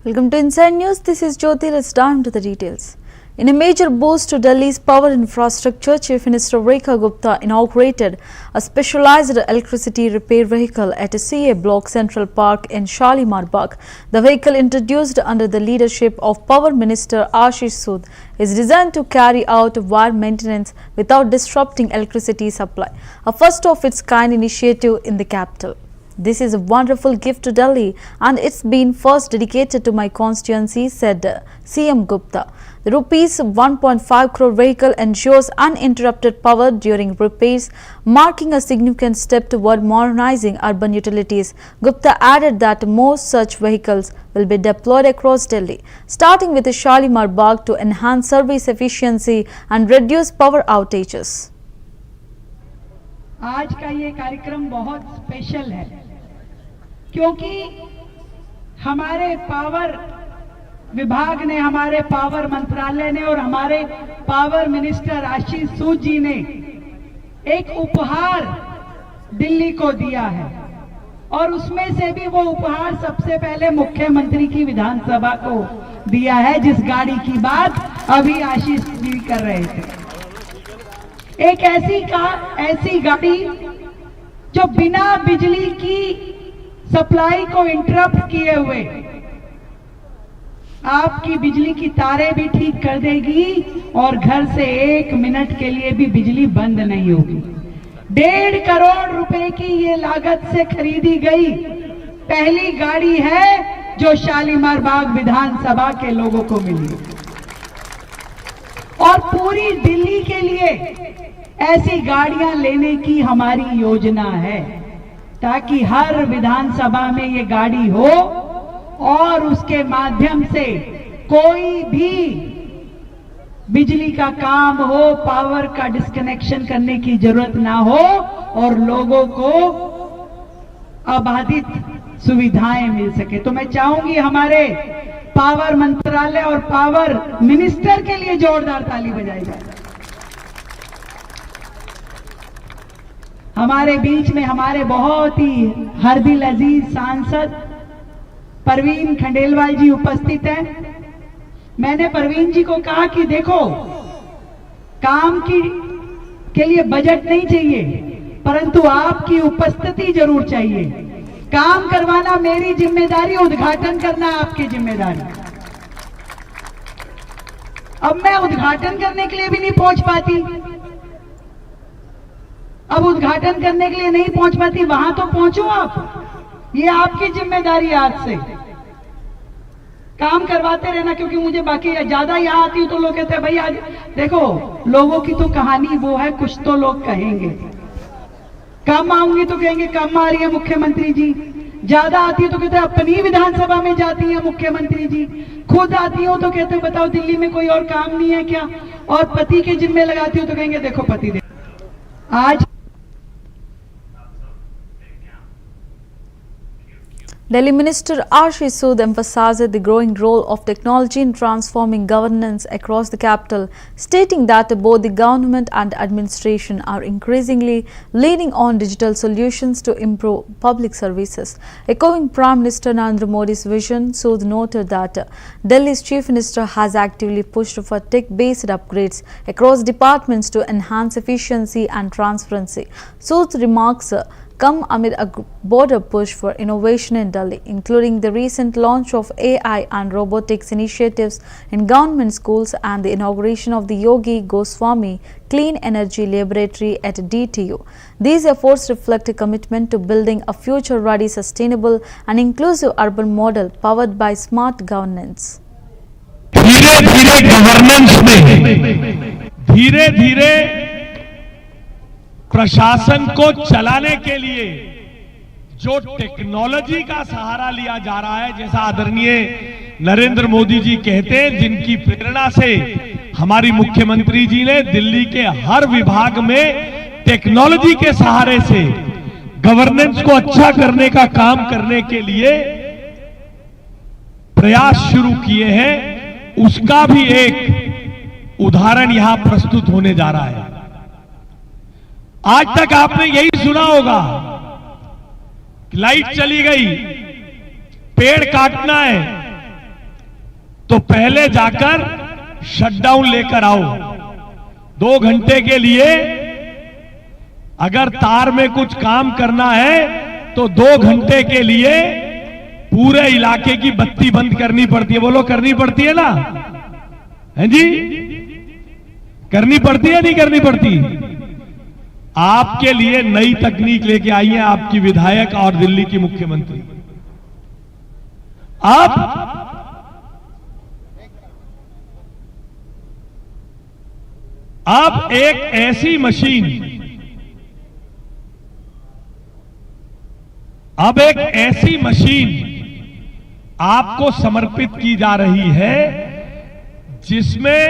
Welcome to Inside News. This is Jyoti. Let's dive into the details. In a major boost to Delhi's power infrastructure, Chief Minister Rekha Gupta inaugurated a specialized electricity repair vehicle at a CA Block Central Park in Shalimar Bagh. The vehicle, introduced under the leadership of Power Minister Ashish Sood, is designed to carry out wire maintenance without disrupting electricity supply, a first of its kind initiative in the capital. This is a wonderful gift to Delhi and it's been first dedicated to my constituency, said CM Gupta. The rupees 1.5 crore vehicle ensures uninterrupted power during repairs, marking a significant step toward modernizing urban utilities. Gupta added that more such vehicles will be deployed across Delhi, starting with the Shalimar Bagh to enhance service efficiency and reduce power outages. आज का ये कार्यक्रम बहुत special है क्योंकि हमारे power विभाग ने, हमारे पावर मंत्रालय ने और हमारे पावर मिनिस्टर आशीष सूद जी ने एक उपहार दिल्ली को दिया है और उसमें से भी वो उपहार सबसे पहले मुख्यमंत्री की विधानसभा को दिया है, जिस गाड़ी की बात अभी आशीष जी कर रहे थे। एक ऐसी गाड़ी जो बिना बिजली की सप्लाई को इंटरप्ट किए हुए आपकी बिजली की तारें भी ठीक कर देगी और घर से 1 मिनट के लिए भी बिजली बंद नहीं होगी। 1.5 करोड़ रुपए की ये लागत से खरीदी गई पहली गाड़ी है जो शालीमार बाग विधानसभा के लोगों को मिली और पूरी दिल्ली के लिए ऐसी गाड़ियां लेने की हमारी योजना है ताकि हर विधानसभा में ये गाड़ी हो और उसके माध्यम से कोई भी बिजली का काम हो, पावर का डिस्कनेक्शन करने की जरूरत ना हो और लोगों को अबाधित सुविधाएं मिल सके। तो मैं चाहूंगी हमारे पावर मंत्रालय और पावर मिनिस्टर के लिए जोरदार ताली बजाई जाए। हमारे बीच में हमारे बहुत ही हरदिल अजीज सांसद परवीन खंडेलवाल जी उपस्थित हैं। मैंने परवीन जी को कहा कि देखो, काम के लिए बजट नहीं चाहिए परंतु आपकी उपस्थिति जरूर चाहिए। काम करवाना मेरी जिम्मेदारी, उद्घाटन करना आपकी जिम्मेदारी। अब मैं उद्घाटन करने के लिए भी नहीं पहुंच पाती, अब उद्घाटन करने के लिए नहीं पहुंच पाती, वहां तो पहुंचो आप। ये आपकी जिम्मेदारी आज से काम करवाते रहना, क्योंकि मुझे बाकी ज्यादा यहाँ आती हूं तो लोग कहते हैं भाई आज देखो, लोगों की तो कहानी वो है, कुछ तो लोग कहेंगे। कम आऊंगी तो कहेंगे कम आ रही है मुख्यमंत्री जी, ज्यादा आती है तो कहते हैं अपनी विधानसभा में जाती है मुख्यमंत्री जी, खुद आती हो तो कहते हैं बताओ दिल्ली में कोई और काम नहीं है क्या, और पति के जिम्मे लगाती हो तो कहेंगे देखो पति दे। आज Delhi Minister Ashish Sood emphasized the growing role of technology in transforming governance across the capital, stating that both the government and administration are increasingly leaning on digital solutions to improve public services. Echoing Prime Minister Narendra Modi's vision, Sood noted that Delhi's Chief Minister has actively pushed for tech-based upgrades across departments to enhance efficiency and transparency. Sood's remarks come amid a broader push for innovation in Delhi, including the recent launch of AI and robotics initiatives in government schools and the inauguration of the Yogi Goswami Clean Energy Laboratory at DTU. These efforts reflect a commitment to building a future-ready, sustainable and inclusive urban model powered by smart governance. धीरे-धीरे governance में धीरे-धीरे प्रशासन को चलाने के लिए जो technology का सहारा लिया जा रहा है, जैसा आदरणीय नरेंद्र मोदी जी कहते हैं, जिनकी प्रेरणा से हमारी मुख्यमंत्री जी ने दिल्ली के हर विभाग में टेक्नोलॉजी के सहारे से गवर्नेंस को अच्छा करने का काम करने के लिए प्रयास शुरू किए हैं, उसका भी एक उदाहरण यहां प्रस्तुत होने जा रहा है। आज तक आपने यही सुना होगा कि लाइट चली गई, पेड़ काटना है, तो पहले जाकर शटडाउन लेकर आओ। 2 घंटे के लिए अगर तार में कुछ काम करना है तो 2 घंटे के लिए पूरे इलाके की बत्ती बंद करनी पड़ती है। बोलो, करनी पड़ती है ना? है जी, करनी पड़ती है नहीं करनी पड़ती? आपके लिए नई तकनीक लेके आई है आपकी विधायक और दिल्ली की मुख्यमंत्री। अब एक ऐसी मशीन, आपको समर्पित की जा रही है जिसमें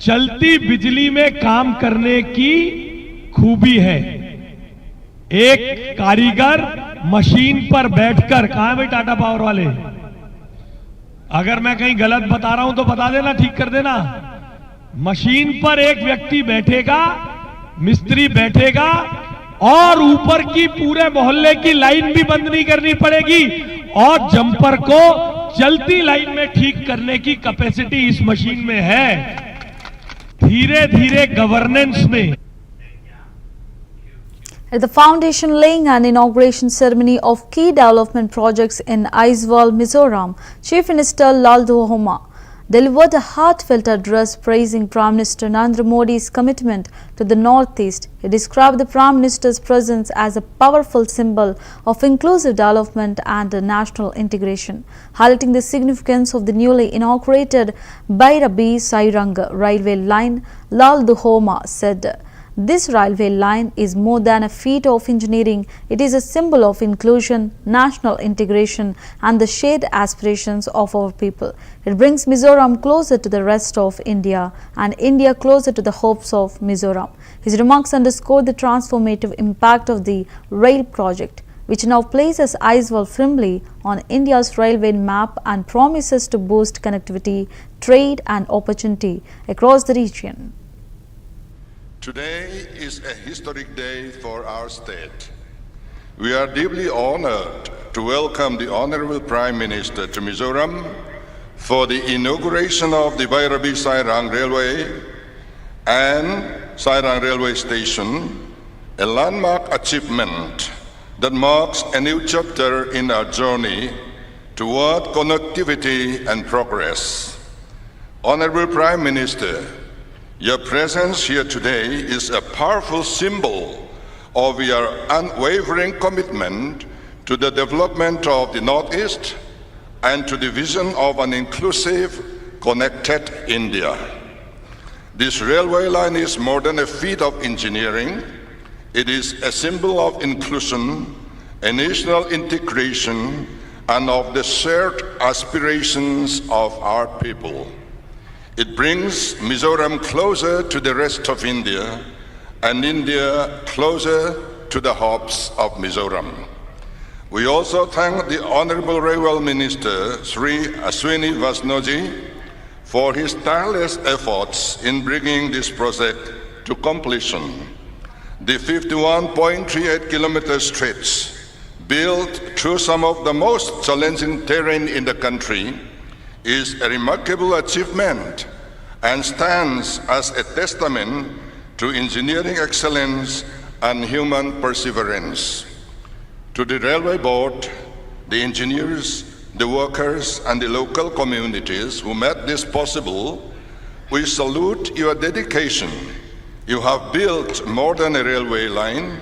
चलती बिजली में काम करने की खूबी है। एक कारीगर मशीन पर बैठकर, कहां है भाई टाटा पावर वाले? अगर मैं कहीं गलत बता रहा हूं तो बता देना, ठीक कर देना। मशीन पर एक व्यक्ति बैठेगा, मिस्त्री बैठेगा और ऊपर की पूरे मोहल्ले की लाइन भी बंद नहीं करनी पड़ेगी और जंपर को चलती लाइन में ठीक करने की कैपेसिटी इस मशीन में है। धीरे धीरे गवर्नेंस में। At the foundation laying and inauguration ceremony of key development projects in Aizawl, Mizoram, Chief Minister Lalduhoma delivered a heartfelt address praising Prime Minister Narendra Modi's commitment to the Northeast. He described the Prime Minister's presence as a powerful symbol of inclusive development and national integration. Highlighting the significance of the newly inaugurated Bhairabi-Sairanga railway line, Lalduhoma said, "This railway line is more than a feat of engineering. It is a symbol of inclusion, national integration and the shared aspirations of our people. It brings Mizoram closer to the rest of India and India closer to the hopes of Mizoram." His remarks underscored the transformative impact of the rail project, which now places Aizawl firmly on India's railway map and promises to boost connectivity, trade and opportunity across the region. Today is a historic day for our state. We are deeply honored to welcome the Honorable Prime Minister to Mizoram for the inauguration of the Bhairabi-Sairang Railway and Sairang Railway Station, a landmark achievement that marks a new chapter in our journey toward connectivity and progress. Honorable Prime Minister, your presence here today is a powerful symbol of your unwavering commitment to the development of the Northeast and to the vision of an inclusive, connected India. This railway line is more than a feat of engineering. It is a symbol of inclusion, a national integration, and of the shared aspirations of our people. It brings Mizoram closer to the rest of India and India closer to the hopes of Mizoram. We also thank the Honorable Railway Minister Sri Ashwini Vaishnaoji for his tireless efforts in bringing this project to completion. The 51.38 kilometer stretch, built through some of the most challenging terrain in the country, is a remarkable achievement and stands as a testament to engineering excellence and human perseverance. To the Railway Board, the engineers, the workers and the local communities who made this possible, we salute your dedication. You have built more than a railway line.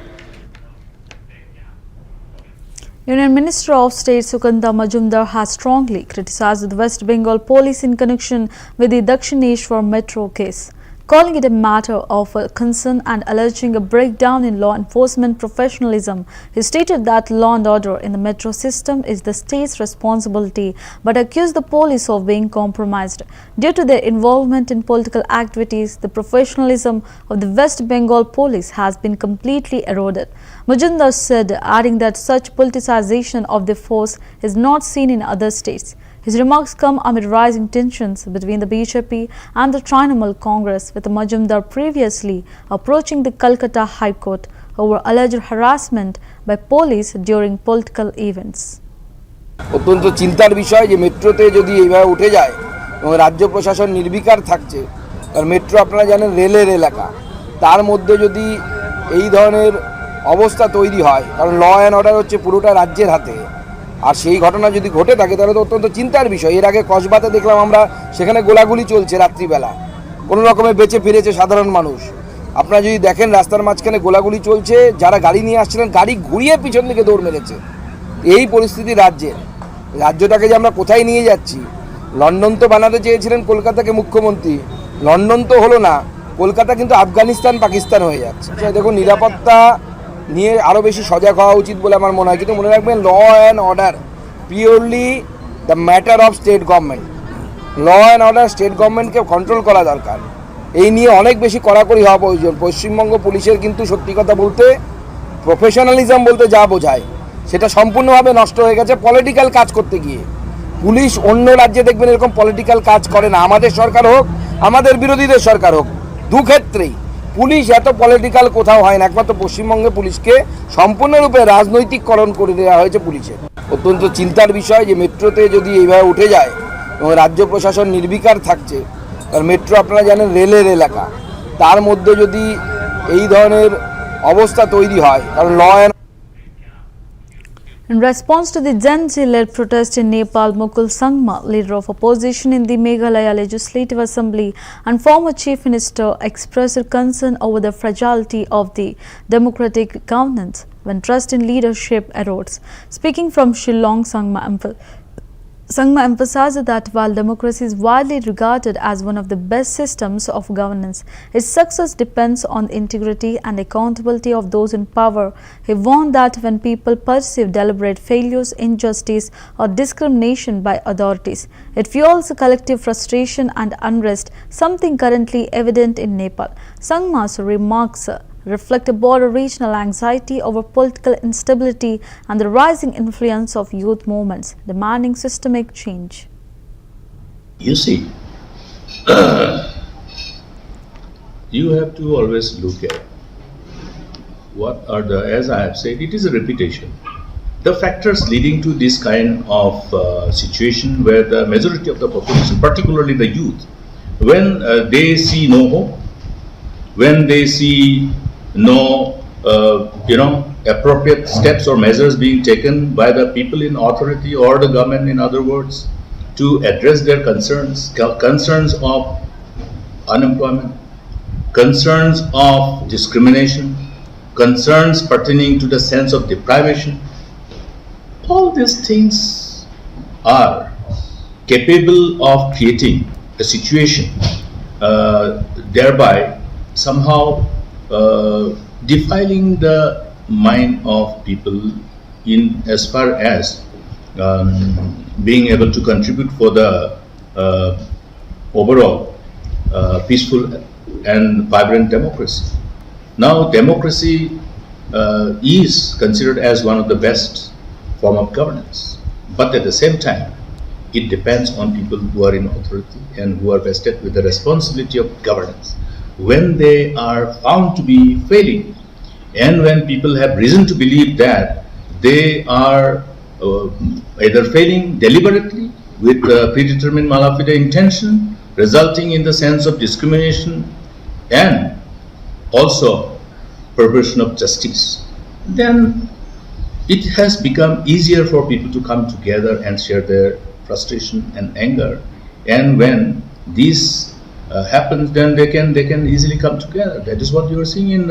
Union Minister of State Sugandha Majumdar has strongly criticized the West Bengal police in connection with the Dakshineshwar metro case, calling it a matter of concern and alleging a breakdown in law enforcement professionalism. He stated that law and order in the metro system is the state's responsibility, but accused the police of being compromised. Due to their involvement in political activities, the professionalism of the West Bengal police has been completely eroded. Majumdar said, adding that such politicization of the force is not seen in other states. His remarks come amid rising tensions between the BJP and the Trinamool Congress, with Majumdar previously approaching the Calcutta High Court over alleged harassment by police during political events. অত্যন্ত চিন্তার বিষয় যে মেট্রোতে যদি এইভাবে উঠে যায় এবং রাজ্য প্রশাসন নির্বিকার থাকছে। আর মেট্রো আপনারা জানেন রেলের এলাকা, তার মধ্যে যদি এই ধরনের অবস্থা তৈরি হয়, কারণ ল অ্যান্ড অর্ডার হচ্ছে পুরোটা রাজ্যের হাতে, আর সেই ঘটনা যদি ঘটে থাকে তাহলে তো অত্যন্ত চিন্তার বিষয়। এর আগে কসবাতে দেখলাম আমরা, সেখানে গোলাগুলি চলছে রাত্রিবেলা, কোনো রকমে বেঁচে ফিরেছে সাধারণ মানুষ। আপনারা যদি দেখেন রাস্তার মাঝখানে গোলাগুলি চলছে, যারা গাড়ি নিয়ে আসছিলেন গাড়ি ঘুরিয়ে পিছন দিকে দৌড় মেরেছে। এই পরিস্থিতি রাজ্যটাকে যে আমরা কোথায় নিয়ে যাচ্ছি। লন্ডন তো বানাতে চেয়েছিলেন কলকাতাকে মুখ্যমন্ত্রী, লন্ডন তো হলো না, কলকাতা কিন্তু আফগানিস্তান পাকিস্তান হয়ে যাচ্ছে। দেখুন, নিরাপত্তা নিয়ে আরও বেশি সজাগ হওয়া উচিত বলে আমার মনে হয়। কিন্তু মনে রাখবেন, law and order purely the matter of state government. Law and order state গভর্নমেন্টকে কন্ট্রোল করা দরকার। এই নিয়ে অনেক বেশি কড়াকড়ি হওয়া প্রয়োজন। পশ্চিমবঙ্গ পুলিশের কিন্তু সত্যি কথা বলতে প্রফেশনালিজম বলতে যা বোঝায় সেটা সম্পূর্ণভাবে নষ্ট হয়ে গেছে পলিটিক্যাল কাজ করতে গিয়ে। পুলিশ অন্য রাজ্যে দেখবেন এরকম পলিটিক্যাল কাজ করে না, আমাদের সরকার হোক আমাদের বিরোধীদের সরকার হোক, দু ক্ষেত্রেই পুলিশ এত পলিটিক্যাল কোথাও হয় না। একমাত্র পশ্চিমবঙ্গে পুলিশকে সম্পূর্ণরূপে রাজনৈতিককরণ করে দেওয়া হয়েছে পুলিশের। অত্যন্ত চিন্তার বিষয় যে মেট্রোতে যদি এইভাবে উঠে যায় এবং রাজ্য প্রশাসন নির্বিকার থাকছে। কারণ মেট্রো আপনারা জানেন রেলের এলাকা, তার মধ্যে যদি এই ধরনের অবস্থা তৈরি হয়, কারণ law and In response to the Gen Z-led protest in Nepal, Mukul Sangma, leader of opposition in the Meghalaya Legislative Assembly and former Chief Minister, expressed concern over the fragility of the democratic governance when trust in leadership erodes. Speaking from Shillong, Sangma emphasized that while democracy is widely regarded as one of the best systems of governance, its success depends on the integrity and accountability of those in power. He warned that when people perceive deliberate failures, injustice, or discrimination by authorities, it fuels collective frustration and unrest, something currently evident in Nepal. Sangma's remarks reflect a broader regional anxiety over political instability and the rising influence of youth movements, demanding systemic change. You see, you have to always look at what are the, as I have said, it is a repetition. The factors leading to this kind of situation where the majority of the population, particularly the youth, when they see no hope, when they see no appropriate steps or measures being taken by the people in authority or the government, in other words, to address their concerns of unemployment, concerns of discrimination, concerns pertaining to the sense of deprivation. All these things are capable of creating a situation thereby somehow defiling the mind of people in as far as being able to contribute for the overall peaceful and vibrant democracy. Now, democracy is considered as one of the best form of governance, but at the same time, it depends on people who are in authority and who are vested with the responsibility of governance. When they are found to be failing, and when people have reason to believe that they are either failing deliberately with predetermined malafide intention, resulting in the sense of discrimination and also perversion of justice, then it has become easier for people to come together and share their frustration and anger. And when these happens, then they can easily come together. That is what you are seeing in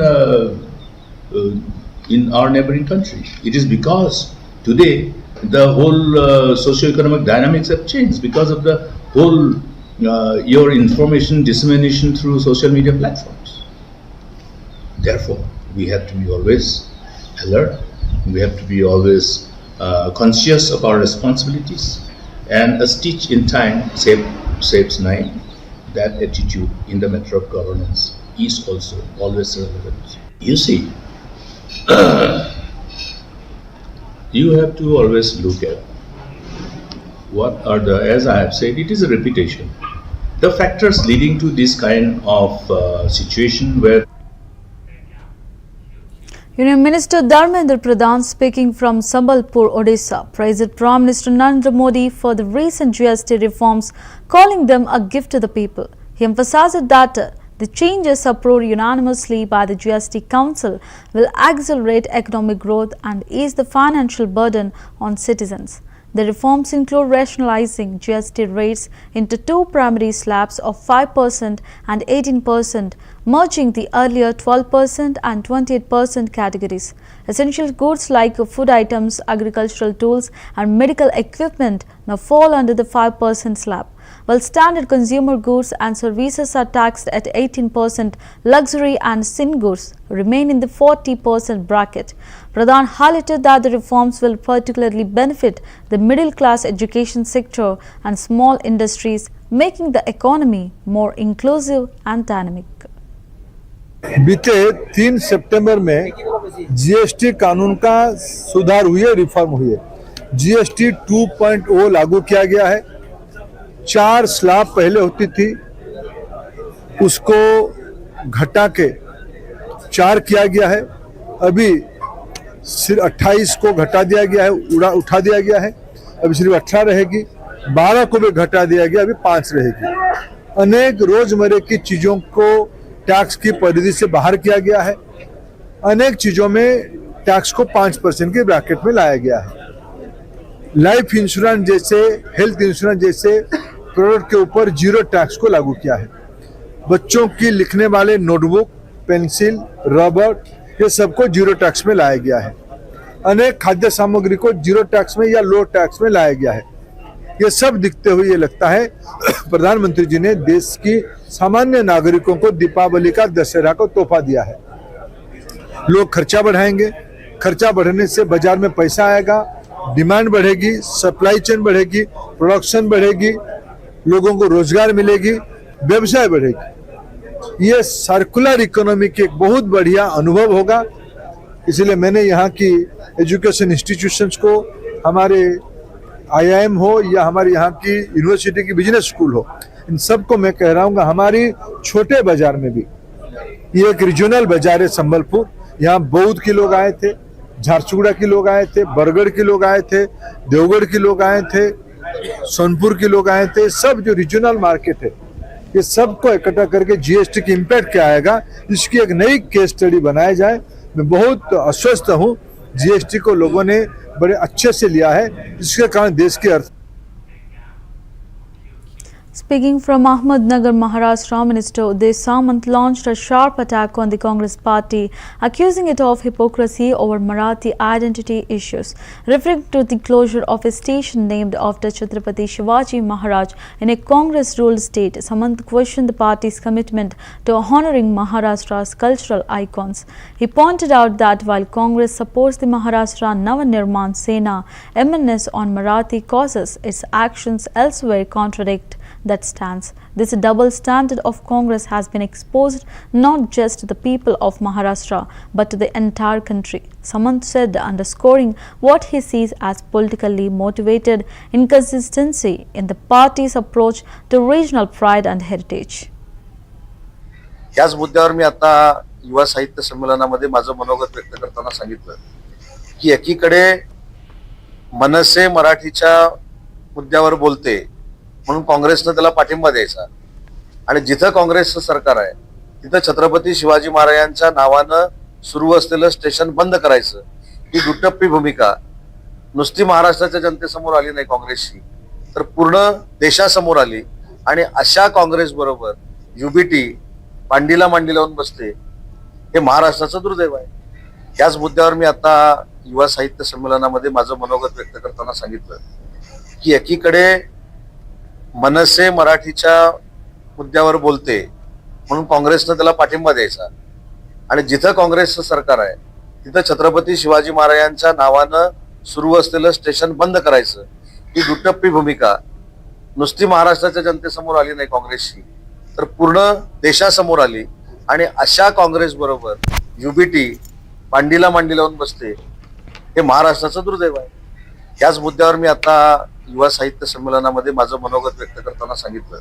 our neighboring country. It is because today the whole socio-economic dynamics have changed because of the whole your information dissemination through social media platforms. Therefore, we have to be always alert. We have to be always conscious of our responsibilities. And a stitch in time saves nine. That attitude in the matter of governance is also always relevant. You see, you have to always look at what are the, as I have said, it is a repetition. The factors leading to this kind of situation where Union Minister Dharmendra Pradhan, speaking from Sambalpur, Odisha, praised Prime Minister Narendra Modi for the recent GST reforms, calling them a gift to the people. He emphasized that the changes approved unanimously by the GST Council will accelerate economic growth and ease the financial burden on citizens. The reforms include rationalizing GST rates into two primary slabs of 5% and 18%, merging the earlier 12% and 28% categories. Essential goods like food items, agricultural tools, and medical equipment now fall under the 5% slab, while standard consumer goods and services are taxed at 18%, luxury and sin goods remain in the 40% bracket. Pradhan highlighted that the reforms will particularly benefit the middle-class education sector and small industries, making the economy more inclusive and dynamic. बीते 3 सितंबर में GST कानून का सुधार हुए, reform हुए। GST 2.0 लागू किया गया है। 4 स्लैब पहले होती थी, उसको घटा के 4 किया गया है। अभी सिर्फ 28 को घटा दिया गया है, उठा दिया गया है। अभी सिर्फ 18 रहेगी। 12 को भी घटा दिया गया, अभी 5 रहेगी। अनेक रोजमर्रा की चीजों को टैक्स की परिधि से बाहर किया गया है। अनेक चीजों में टैक्स को 5% के ब्रैकेट में लाया गया है। लाइफ इंश्योरेंस जैसे, हेल्थ इंश्योरेंस जैसे प्रोडक्ट के ऊपर जीरो टैक्स को लागू किया है। बच्चों की लिखने वाले नोटबुक, पेंसिल, रबर, ये सबको जीरो टैक्स में लाया गया है। अनेक खाद्य सामग्री को जीरो टैक्स में या लो टैक्स में लाया गया है। ये सब दिखते हुए ये लगता है प्रधानमंत्री जी ने देश की सामान्य नागरिकों को दीपावली का, दशहरा को तोहफा दिया है। लोग खर्चा बढ़ाएंगे, खर्चा बढ़ने से बाजार में पैसा आएगा, डिमांड बढ़ेगी, सप्लाई चेन बढ़ेगी, प्रोडक्शन बढ़ेगी, लोगों को रोजगार मिलेगी, व्यवसाय बढ़ेगी। ये सर्कुलर इकोनॉमी की एक बहुत बढ़िया अनुभव होगा। इसलिए मैंने यहाँ की एजुकेशन इंस्टीट्यूशंस को, हमारे IIM हो या हमारे यहाँ की यूनिवर्सिटी की बिजनेस स्कूल हो, इन सबको मैं कह रहा हूँ हमारी छोटे बाजार में भी, ये एक रीजनल बाजार है संबलपुर, यहाँ बौद्ध के लोग आए थे, झारसुगुड़ा के लोग आए थे, बरगढ़ के लोग आए थे, देवगढ़ के लोग आए थे, सोनपुर के लोग आए थे। सब जो रीजनल मार्केट है, ये सबको इकट्ठा करके जीएसटी की इम्पैक्ट क्या आएगा, इसकी एक नई केस स्टडी बनाया जाए। मैं बहुत आश्वस्त हूँ, जीएसटी को लोगों ने बड़े अच्छे से लिया है, जिसके कारण देश की अर्थ। Speaking from Ahmednagar, Maharashtra, Minister Uday Samant launched a sharp attack on the Congress party, accusing it of hypocrisy over Marathi identity issues. Referring to the closure of a station named after Chhatrapati Shivaji Maharaj in a Congress-ruled state, Samant questioned the party's commitment to honoring Maharashtra's cultural icons. He pointed out that while Congress supports the Maharashtra Navanirman Sena MNS on Marathi causes, its actions elsewhere contradict that stance. This double standard of Congress has been exposed not just to the people of Maharashtra but to the entire country, Samant said, underscoring what he sees as politically motivated inconsistency in the party's approach to regional pride and heritage. याच मुद्द्यावर मी आता युवा साहित्य संमेलनामध्ये माझं मनोगत व्यक्त करताना सांगितलं की एकीकडे मनसे मराठीच्या मुद्द्यावर बोलते म्हणून काँग्रेसनं त्याला पाठिंबा द्यायचा, आणि जिथं काँग्रेसचं सरकार आहे तिथं छत्रपती शिवाजी महाराजांच्या नावानं सुरू असलेलं स्टेशन बंद करायचं, ही दुटप्पी भूमिका नुसती महाराष्ट्राच्या जनतेसमोर आली नाही काँग्रेसची, तर पूर्ण देशासमोर आली। आणि अशा काँग्रेस बरोबर युबीटी पांडीला मांडी लावून बसते, हे महाराष्ट्राचं दुर्दैव आहे। याच मुद्द्यावर मी आता युवा साहित्य संमेलनामध्ये माझं मनोगत व्यक्त करताना सांगितलं की एकीकडे मनसे मराठीच्या मुद्द्यावर बोलते म्हणून काँग्रेसनं त्याला पाठिंबा द्यायचा, आणि जिथं काँग्रेसचं सरकार आहे तिथं छत्रपती शिवाजी महाराजांच्या नावानं सुरू असलेलं स्टेशन बंद करायचं, ही दुटप्पी भूमिका नुसती महाराष्ट्राच्या जनतेसमोर आली नाही काँग्रेसची, तर पूर्ण देशासमोर आली। आणि अशा काँग्रेस बरोबर युबीटी पांडीला मांडी लावून बसते, हे महाराष्ट्राचं दुर्दैव आहे। याच मुद्द्यावर मी आता युवा साहित्य संमेलनामध्ये माझं मनोगत व्यक्त करताना सांगितलं।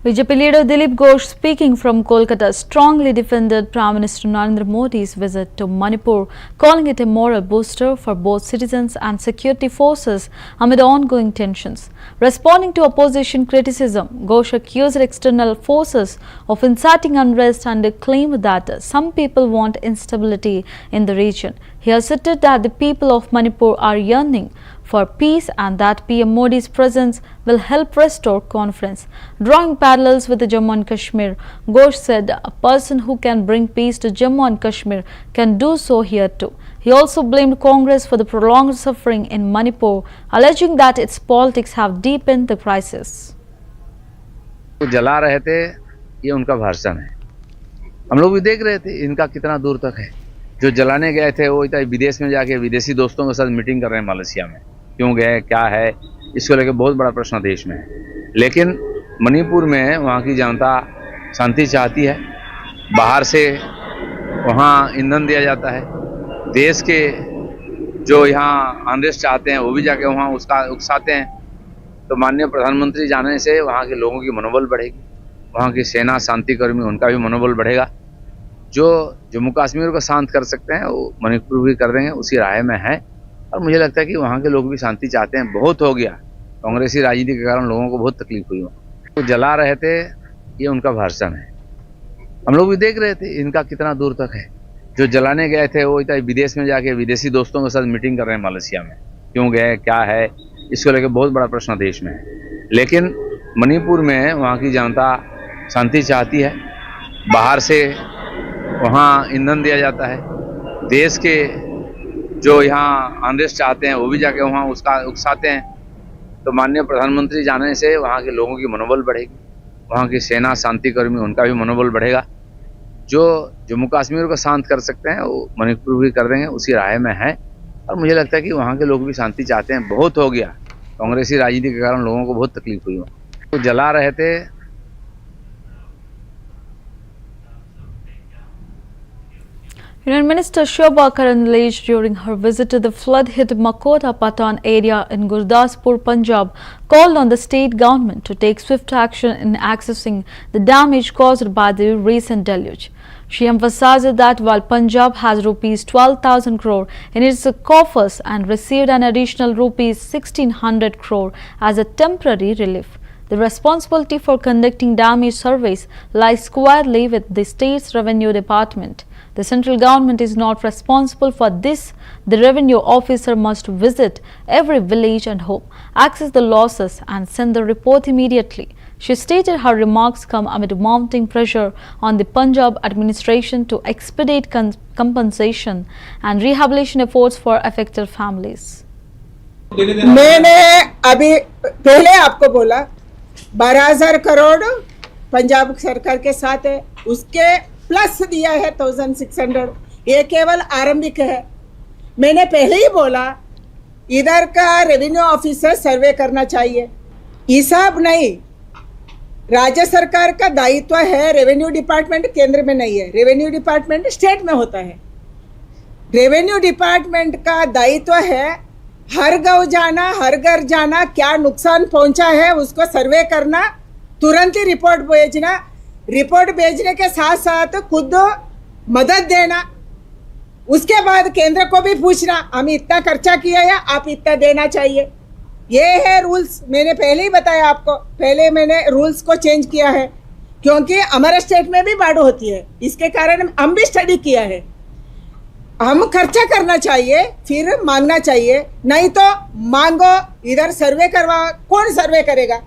BJP leader Dilip Ghosh, speaking from Kolkata, strongly defended Prime Minister Narendra Modi's visit to Manipur, calling it a moral booster for both citizens and security forces amid ongoing tensions. Responding to opposition criticism, Ghosh accused external forces of inciting unrest and claimed that some people want instability in the region. He asserted that the people of Manipur are yearning for peace and that PM Modi's presence will help restore confidence. Drawing parallels with the Jammu and Kashmir, Ghosh said a person who can bring peace to Jammu and Kashmir can do so here too. He also blamed Congress for the prolonged suffering in Manipur, alleging that its politics have deepened the crisis. जला रहे थे, ये उनका भाषण है। हम लोग भी देख रहे थे इनका कितना दूर तक है। जो जलाने गए थे वो इतना विदेश में जाके विदेशी दोस्तों के साथ मीटिंग कर रहे हैं मलेशिया में। क्यों गए, क्या है, इसको लेकर बहुत बड़ा प्रश्न देश में है। लेकिन मणिपुर में वहाँ की जनता शांति चाहती है। बाहर से वहाँ ईंधन दिया जाता है। देश के जो यहाँ अनरेस्ट चाहते हैं वो भी जाके वहाँ उसका उकसाते हैं। तो माननीय प्रधानमंत्री जाने से वहाँ के लोगों की मनोबल बढ़ेगी, वहाँ की सेना शांतिकर्मी उनका भी मनोबल बढ़ेगा। जो जम्मू कश्मीर को शांत कर सकते हैं वो मणिपुर भी कर देंगे, उसी राय में है। और मुझे लगता है कि वहाँ के लोग भी शांति चाहते हैं। बहुत हो गया, कांग्रेसी राजनीति के कारण लोगों को बहुत तकलीफ हुई। वो जला रहे थे, ये उनका भाषण है। हम लोग भी देख रहे थे इनका कितना दूर तक है। जो जलाने गए थे वो इतना विदेश में जाके विदेशी दोस्तों के साथ मीटिंग कर रहे हैं मलेशिया में। क्यों गए, क्या है, इसको लेकर बहुत बड़ा प्रश्न देश में है। लेकिन मणिपुर में वहाँ की जनता शांति चाहती है। बाहर से वहाँ ईंधन दिया जाता है। देश के जो यहाँ अनरेस्ट चाहते हैं वो भी जाके वहाँ उसका उकसाते हैं। तो माननीय प्रधानमंत्री जाने से वहाँ के लोगों की मनोबल बढ़ेगी, वहाँ की सेना शांतिकर्मी उनका भी मनोबल बढ़ेगा। जो जम्मू कश्मीर को शांत कर सकते हैं वो मणिपुर भी कर देंगे, उसी राय में है। और मुझे लगता है कि वहाँ के लोग भी शांति चाहते हैं। बहुत हो गया, कांग्रेसी राजनीति के कारण लोगों को बहुत तकलीफ हुई। वो जला रहे थे। Union Minister Shobha Karandlage, during her visit to the flood-hit Makota Patan area in Gurdaspur, Punjab, called on the state government to take swift action in accessing the damage caused by the recent deluge. She emphasized that while Punjab has rupees 12,000 crore in its coffers and received an additional rupees 1,600 crore as a temporary relief, the responsibility for conducting damage surveys lies squarely with the state's revenue department. The central government is not responsible for this. The revenue officer must visit every village and home, access the losses and send the report immediately. She stated her remarks come amid mounting pressure on the Punjab administration to expedite compensation and rehabilitation efforts for affected families. मैंने अभी पहले आपको बोला 12,000 करोड़ पंजाब सरकार के साथ है, उसके प्लस दिया है 1,600। ये केवल आरंभिक है। मैंने पहले ही बोला इधर का रेवेन्यू ऑफिसर सर्वे करना चाहिए, हिसाब नहीं। राज्य सरकार का दायित्व है, रेवेन्यू डिपार्टमेंट केंद्र में नहीं है, रेवेन्यू डिपार्टमेंट स्टेट में होता है। रेवेन्यू डिपार्टमेंट का दायित्व है हर गांव जाना, हर घर जाना, क्या नुकसान पहुंचा है उसको सर्वे करना, तुरंत ही रिपोर्ट भेजना, रिपोर्ट भेजने के साथ साथ खुद मदद देना। उसके बाद केंद्र को भी पूछना हम इतना खर्चा किया है, आप इतना देना चाहिए। ये है रूल्स। मैंने पहले ही बताया आपको, पहले मैंने रूल्स को चेंज किया है क्योंकि हमारे स्टेट में भी बाढ़ होती है, इसके कारण हम भी स्टडी किया है। हम खर्चा करना चाहिए फिर मांगना चाहिए, नहीं तो मांगो इधर सर्वे करवा, कौन सर्वे करेगा?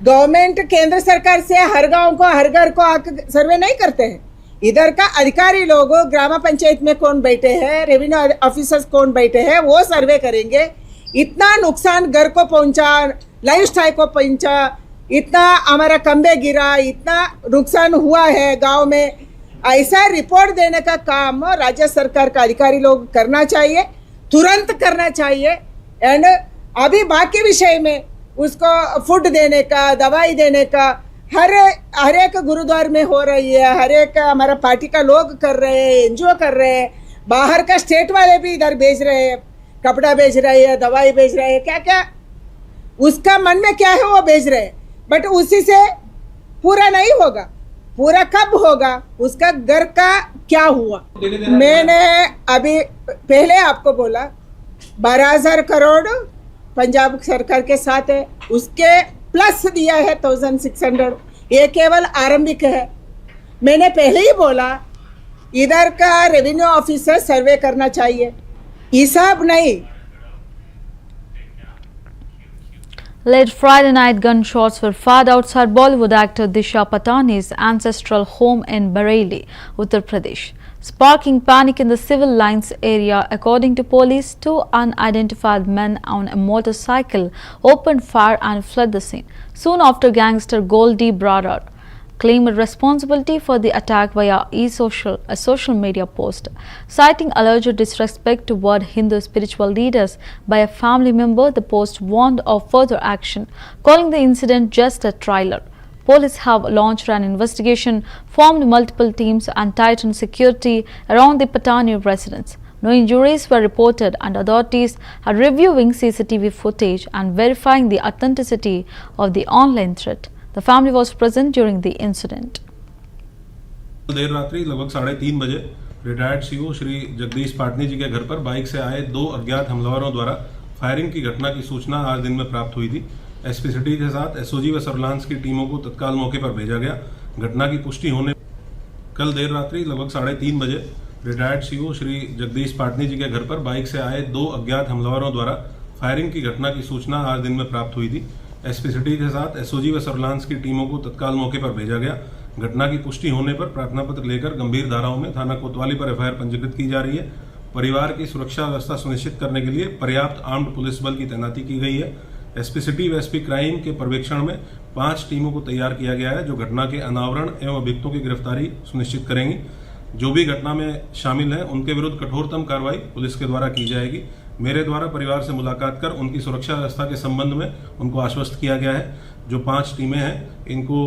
गवर्नमेंट केंद्र सरकार से हर गांव को हर घर को आकर सर्वे नहीं करते हैं। इधर का अधिकारी लोग ग्राम पंचायत में कौन बैठे हैं, रेवेन्यू ऑफिसर्स कौन बैठे हैं, वो सर्वे करेंगे। इतना नुकसान घर को पहुंचा, लाइफ स्टाइल को पहुंचा, इतना हमारा खंबे गिरा, इतना नुकसान हुआ है गांव में, ऐसा रिपोर्ट देने का काम राज्य सरकार का अधिकारी लोग करना चाहिए, तुरंत करना चाहिए। एंड अभी बाकी विषय में उसको फूड देने का, दवाई देने का हर एक गुरुद्वार में हो रही है, हर एक हमारा पार्टी का लोग कर रहे हैं, एनजीओ कर रहे हैं, बाहर का स्टेट वाले भी इधर भेज रहे हैं, कपड़ा भेज रहे हैं, दवाई भेज रहे हैं, क्या क्या उसका मन में क्या है वो भेज रहे हैं। बट उसी से पूरा नहीं होगा, पूरा कब होगा, उसका घर का क्या हुआ। मैंने अभी पहले आपको बोला 12,000 करोड़ पंजाब सरकार के साथ है, उसके प्लस दिया है 1,600, ये केवल आरंभिक है। मैंने पहले ही बोला इधर का रेवेन्यू ऑफिसर सर्वे करना चाहिए, हिसाब नहीं। Late Friday night gunshots were fired outside Bollywood actor Disha Patani's ancestral home in Bareilly, Uttar Pradesh, sparking panic in the civil lines area. According to police, two unidentified men on a motorcycle opened fire and fled the scene. Soon after, gangster Goldie Bradar claimed responsibility for the attack via a social media post, citing alleged disrespect toward Hindu spiritual leaders by a family member. The post warned of further action, calling the incident just a trailer. Police have launched an investigation, formed multiple teams and tightened security around the Patani residence. No injuries were reported and authorities are reviewing CCTV footage and verifying the authenticity of the online threat. The family was present during the incident. देर रात्रि लगभग 3:30 बजे retired CO Shri Jagdish Patni जी के घर पर bike से आए 2 अज्ञात हमलावरों द्वारा फायरिंग की घटना की सूचना आज दिन में प्राप्त हुई थी। एसपी सिटी के साथ एसओजी व सर्विलांस की टीमों को तत्काल मौके पर भेजा गया। घटना की पुष्टि होने कल देर रात्रि लगभग 3:30 बजे रिटायर्ड सीओ श्री जगदीश पाटनी जी के घर पर बाइक से आए 2 अज्ञात हमलावरों द्वारा फायरिंग की घटना की सूचना आज दिन में प्राप्त हुई थी। एसपी सिटी के साथ एसओजी व सर्विलांस की टीमों को तत्काल मौके पर भेजा गया। घटना की पुष्टि होने पर प्रार्थना पत्र लेकर गंभीर धाराओं में थाना कोतवाली पर एफआईआर पंजीकृत की जा रही है। परिवार की सुरक्षा व्यवस्था सुनिश्चित करने के लिए पर्याप्त आर्म्ड पुलिस बल की तैनाती की गई है। एसपी सिटी व एसपी क्राइम के पर्यवेक्षण में 5 टीमों को तैयार किया गया है, जो घटना के अनावरण एवं अभियुक्तों की गिरफ्तारी सुनिश्चित करेंगी। जो भी घटना में शामिल हैं उनके विरुद्ध कठोरतम कार्रवाई पुलिस के द्वारा की जाएगी। मेरे द्वारा परिवार से मुलाकात कर उनकी सुरक्षा व्यवस्था के संबंध में उनको आश्वस्त किया गया है। जो 5 टीमें हैं इनको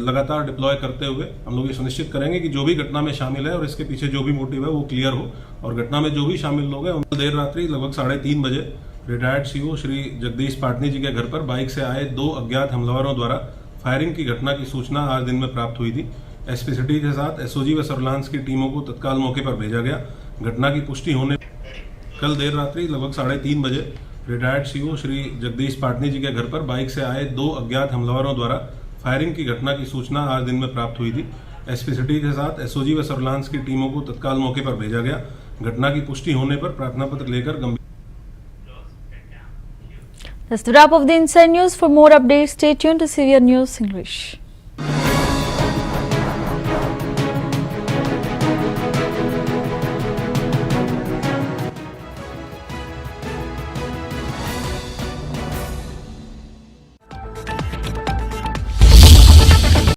लगातार डिप्लॉय करते हुए हम लोग ये सुनिश्चित करेंगे कि जो भी घटना में शामिल है और इसके पीछे जो भी मोटिव है वो क्लियर हो, और घटना में जो भी शामिल लोग हैं उनको देर रात्रि लगभग 3:30 बजे रिटायर्ड सीओ श्री जगदीश पाटनी जी के घर पर बाइक से आए 2 अज्ञात हमलावरों द्वारा फायरिंग की घटना की सूचना आज दिन में प्राप्त हुई थी। एसपी सिटी के साथ एसओजी व सर्विलांस की टीमों को तत्काल मौके पर भेजा गया। घटना की पुष्टि होने कल देर रात्रि लगभग 3:30 बजे रिटायर्ड सीओ श्री जगदीश पाटनी जी के घर पर बाइक से आए 2 अज्ञात हमलावरों द्वारा फायरिंग की घटना की सूचना आज दिन में प्राप्त हुई थी। एसपी सिटी के साथ एसओजी व सर्विलांस की टीमों को तत्काल मौके पर भेजा गया। घटना की पुष्टि होने पर प्रार्थना पत्र लेकर गंभीर। That's the wrap of the Inside News. For more updates, stay tuned to CVR News English.